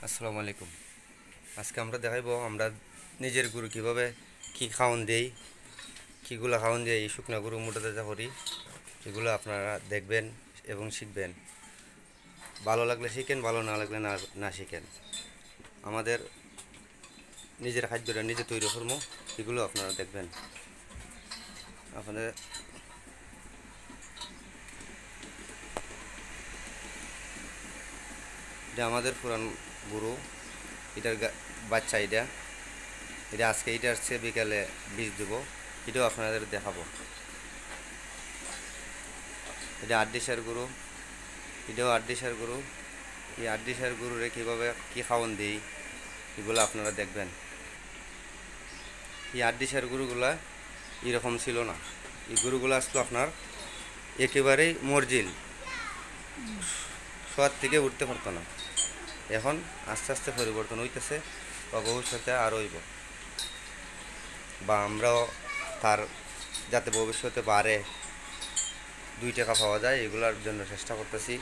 আসসালামু আলাইকুম। আজকে আমরা দেখাইব আমরা নিজের গরু কীভাবে কী খাওয়ান দেই, কীগুলো খাওয়ান দিয়ে এই শুকনা গরু মোটাতাজা করি, এগুলো আপনারা দেখবেন এবং শিখবেন। ভালো লাগলে শিখেন, ভালো না লাগলে না না শিখেন। আমাদের নিজের খাদ্যটা নিজে তৈরি করবো, এগুলো আপনারা দেখবেন। আপনাদের এটা আমাদের পুরান গরু, এটার বাচ্চা এটা এটা আজকে এটা আসছে, বিকালে বীজ দেবো, এটাও আপনাদের দেখাবো। এটা আটডিসার গরু, এটাও আটডিসার গরু। এই আটডিসার গরুরে কীভাবে কী খাওয়ান দিই এগুলো আপনারা দেখবেন। এই আটডিসার গরুগুলা এরকম ছিল না। এই গরুগুলো আসলো আপনার একেবারেই মর্জিল, শোয়ার থেকে উঠতে পারতো না। এখন আস্তে আস্তে পরিবর্তন হইতেছে বা ভবিষ্যতে আরও হইব, বা আমরাও তার যাতে ভবিষ্যতে বাড়ে, 2 টাকা পাওয়া যায়, এগুলোর জন্য চেষ্টা করতেছি।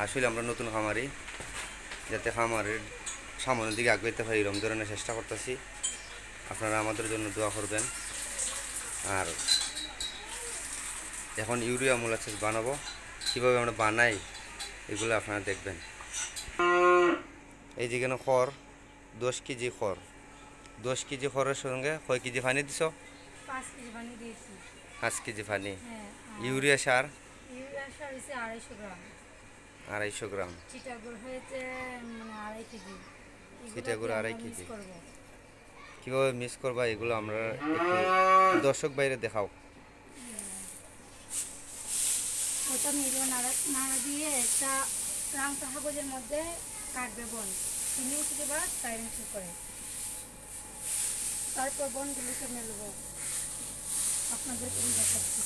আসলে আমরা নতুন খামারি, যাতে খামারের সামনের দিকে আগাইতে পারি এরকম ধরনের চেষ্টা করতেছি। আপনারা আমাদের জন্য দোয়া করবেন। আর এখন ইউরিয়া মোলাসেস বানাবো, কীভাবে আমরা বানাই এগুলো আপনারা দেখবেন। এই যেখানে খড়, 10 কেজি খড়, 10 কেজি খড়ের সঙ্গে কয় কেজি পানি দিছ? 5 কেজি পানি দিয়েছি। 5 কেজি পানি। হ্যাঁ, ইউরিয়া সার ইউরিয়া সার হয়েছে 250 গ্রাম। 250 গ্রাম। চিটাগুড় হয়েছে 2.5 কেজি। চিটাগুড় এগুলো 2.5 আমরা মিক্স কেজি। করব। কীভাবে মিক্স করবা এগুলো আমরা একটু দর্শক বাইরে দেখাও। প্রথমে এগুলো নাড়া দিয়ে একটা রাংটা কাগজের মধ্যে কাটবে বন 3 ইঞ্চি বা 4 ইঞ্চি করে। তারপর বনগুলোকে মেলব, আপনাদের দেখাচ্ছি।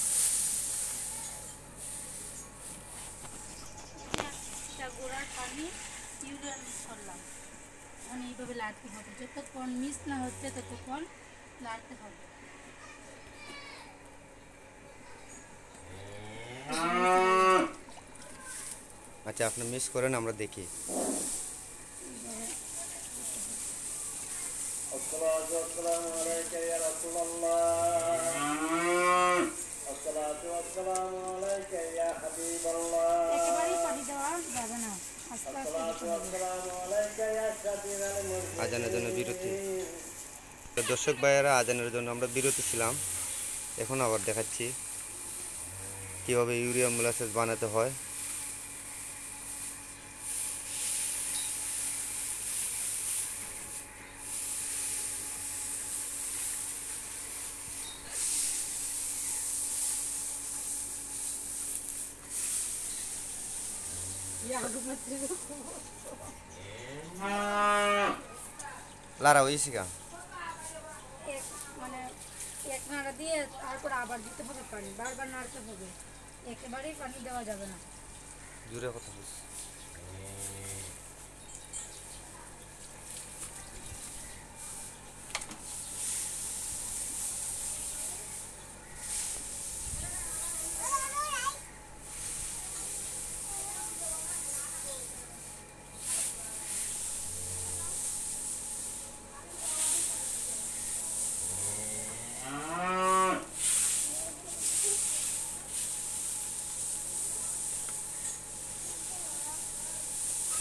চিটাগুড়ার পানি ইউরিয়া মিক্স করলাম। এখন এইভাবে লাড়তে হবে, যতক্ষণ মিক্স না হচ্ছে ততক্ষণ লাড়তে হবে। আচ্ছা, আপনি মিক্স করেন, আমরা দেখি। الصلاة والسلام عليك يا رسول الله. الصلاة والسلام عليك يا حبيب الله. একেবারেই পানি দেওয়া যাবে না, আস্তে আস্তে الصلاة দিতে হবে। والسلام عليك يا شفيع আজানের জন্য বিরতি। المرسلين. দর্শক ভাইয়েরা, আজানের জন্য আমরা বিরতি ছিলাম, এখন আবার দেখাচ্ছি কীভাবে ইউরিয়া মোলাসেস বানাতে হয়। লারা হয়েছি গা। মানে এক নাড়া দিয়ে তারপর আবার দিতে হবে পানি, বারবার নাড়তে হবে, একেবারেই পানি দেওয়া যাবে না। দূরে কথা বলছি।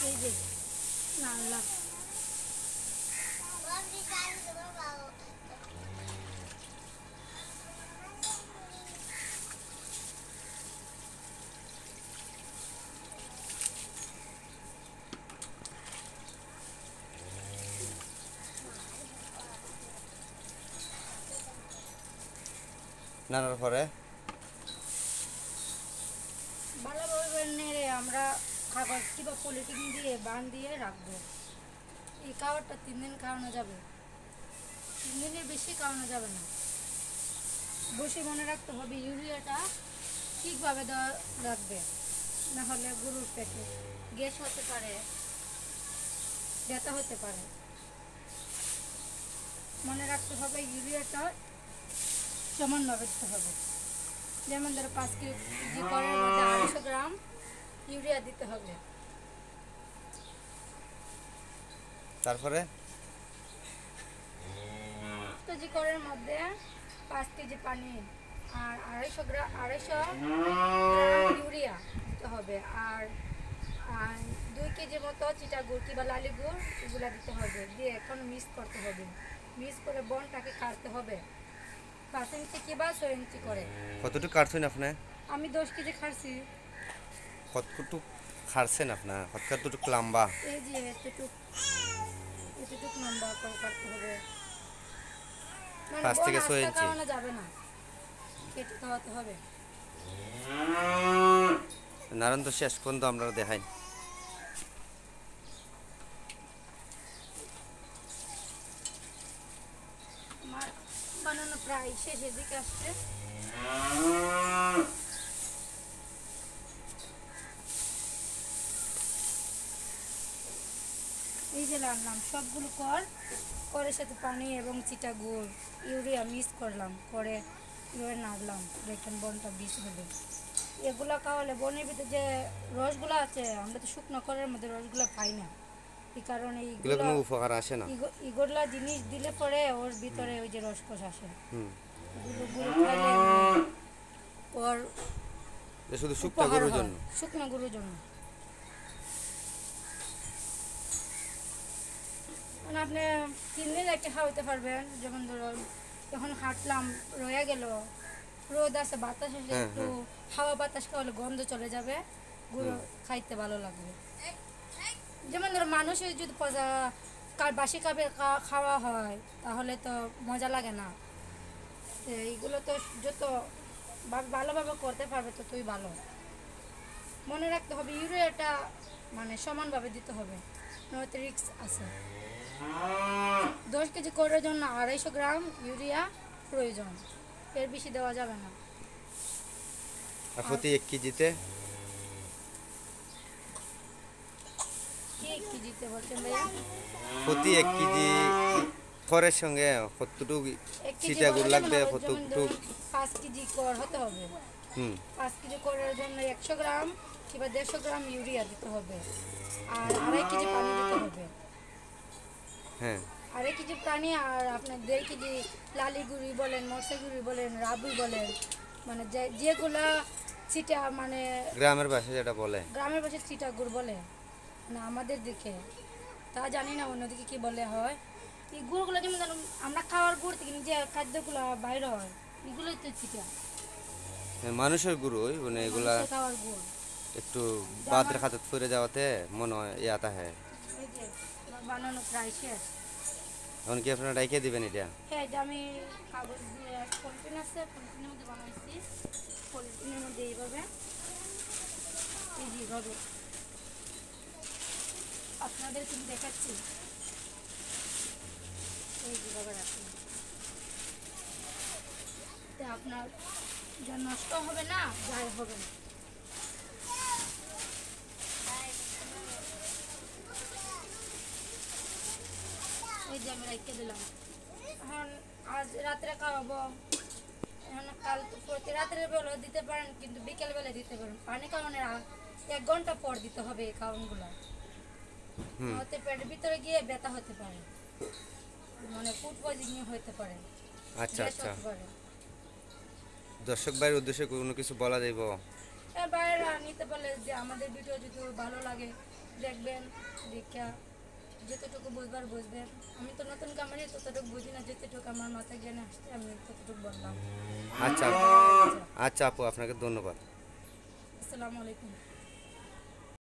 এই যে নাড়লাম। নাড়ার পরে ভালোভাবে নেড়ে আমরা খাবার কিংবা পলিথিন দিয়ে বান দিয়ে রাখবো। এই খাবারটা 3 দিন খাওয়ানো যাবে, 3 দিনের বেশি খাওয়ানো যাবে না। বসে মনে রাখতে হবে ইউরিয়াটা ঠিকভাবে দেওয়া রাখবে, নাহলে গরুর পেটে গ্যাস হতে পারে, ব্যথা হতে পারে। মনে রাখতে হবে ইউরিয়াটা সমানভাবে দিতে হবে। যেমন ধরো 5 কেজি করের মধ্যে 250 গ্রাম ইউরিয়া দিতে হবে। তারপরে কেজি করের মধ্যে 5 কেজি পানি আর 250 গ্রাম ইউরিয়া দিতে হবে, আর 2 কেজি মতো চিটা গুড় কিংবা লালি গুড় এগুলো দিতে হবে, দিয়ে এখন মিক্স করতে হবে। মিক্স করে বনটাকে কাটতে হবে 5 ইঞ্চি কিংবা 6 ইঞ্চি করে। কতটুকু কাটছেন আপনি? আমি 10 কেজি খাচ্ছি। কতটুকু খাড়ছেন আপনার? কতটুকু লম্বা? এই যে এতটুক লম্বা করে কাটতে হবে, মানে 5 থেকে 6 বন আস্তে ইঞ্চি। খাওয়ানো যাবে না, কেটে খাওয়াতে হবে। নারায়ণ তো শেষ পর্যন্ত আমরা দেখাই। আমার বানানো প্রায় শেষের দিকে আসছে। এই যে রাখলাম সবগুলো করে সাথে পানি এবং চিটা গুড় ইউরিয়া মিক্স করলাম, করে এভাবে নাড়লাম, দেখেন বনটা বিষ হবে। এগুলো খাওয়ালে বনের ভিতরে যে রসগুলো আছে, আমরা তো শুকনো করার মধ্যে রসগুলো পাই না, এই কারণে এগুলো কোনো উপকার আসে না। এগুলা জিনিস দিলে পরে ওর ভিতরে ওই যে রসকস আসে, হুম। এগুলো গুঁড়ো খাইলে ওর এটা শুধু শুকনো উপকার গরুর হয়, জন্য। শুকনো গরুর জন্য। মানে আপনি 3 দিন একটা খাওয়াতে পারবেন, যেমন ধরুন যখন হাঁটলাম রয়ে গেল, রোদ আছে বাতাস আছে, হ্যাঁ, একটু হাওয়া বাতাস খাওয়ালে গন্ধ চলে যাবে, গুঁড়ো খাইতে ভালো লাগবে। যেমন ধরো মানুষের যদি বাসি কাপে খাওয়া হয় তাহলে তো মজা লাগে না, তো এইগুলো তো যত ভালোভাবে করতে পারবে ততই ভালো। মনে রাখতে হবে ইউরিয়াটা মানে সমানভাবে দিতে হবে, নয়তো রিক্স আছে। 10 কেজি করার জন্য 250 গ্রাম ইউরিয়া প্রয়োজন, এর বেশি দেওয়া যাবে না। আর প্রতি 1 কেজিতে কি 1 কেজিতে বলছেন ভাইয়া? প্রতি 1 কেজি খড়ের সঙ্গে কতটুকু 1 কেজি চিটা গুড় বলা যাবে লাগবে? না, যেমন কতটুকু? ধরুন 5 কেজি কর হতে হবে। হুম। 5 কেজি করার জন্য 100 গ্রাম কিংবা 150 গ্রাম ইউরিয়া দিতে হবে, আর 2.5 কেজি পানি দিতে হবে। হ্যাঁ। 2.5 কেজি পানি আর আপনার 1.5 কেজি লালি গুঁড়ি বলেন, মরসা গুঁড়ি বলেন, রাবি বলেন, মানে যেগুলা চিটা মানে গ্রামের ভাষায় যেটা বলে। গ্রামের পাশে চিটা গুড় বলে না আমাদের দিকে, তা জানি না অন্যদিকে কি বলে হয়। এই গুড়গুলো যেমন ধরুন আমরা খাওয়ার গুড় থেকে যে খাদ্যগুলো বাইরে হয় এগুলোই তো চিটা, মানুষের গুরু মানে এগুলা মানুষের খাওয়ার গুড়। একটু বাদের খাতে ফিরে যাওয়াতে মনে হয় ইয়াতা হ্যাঁ। এই যে আমার বানানো প্রায় শেষ। এখন কি আপনারা ডাইকে দিবেন এটা? হ্যাঁ, এটা আমি কাগজ দিয়ে পলিথিন আছে, পলিথিনের মধ্যে বানাইছি, পলিথিনের মধ্যে এইভাবে এইভাবে আপনাদের কিন্তু দেখাচ্ছি, এই যেভাবে রাখুন, আপনার যা নষ্ট হবে না, যাই হবে না। এই যে আমি রেখে দিলাম, এখন আজ রাত্রে খাওয়াবো, এখন কাল তো প্রতি রাত্রে বেলা দিতে পারেন, কিন্তু বিকেল বেলা দিতে পারেন। পানি খাওয়ানোর 1 ঘন্টা পর দিতে হবে এই খাওয়ানগুলো, হতে পেটের ভিতরে গিয়ে ব্যথা হতে পারে, মানে ফুড পয়জনিং হতে পারে, আচ্ছা গ্যাস আচ্ছা। হতে পারে। দর্শক ভাইয়ের উদ্দেশ্যে কোনো কিছু বলা যাইব? বাইরেরা নিতে পারলে যে আমাদের ভিডিও যদি ভালো লাগে দেখবেন, দেখা যতটুকু বুঝবার বুঝবেন। আমি তো নতুন কামারি, ততটুকু বুঝি না, যতটুকু আমার মাথায় জ্ঞানে আসছে আমি ততটুকু বললাম। আচ্ছা আচ্ছা আপু, আপনাকে ধন্যবাদ। আসসালামু আলাইকুম।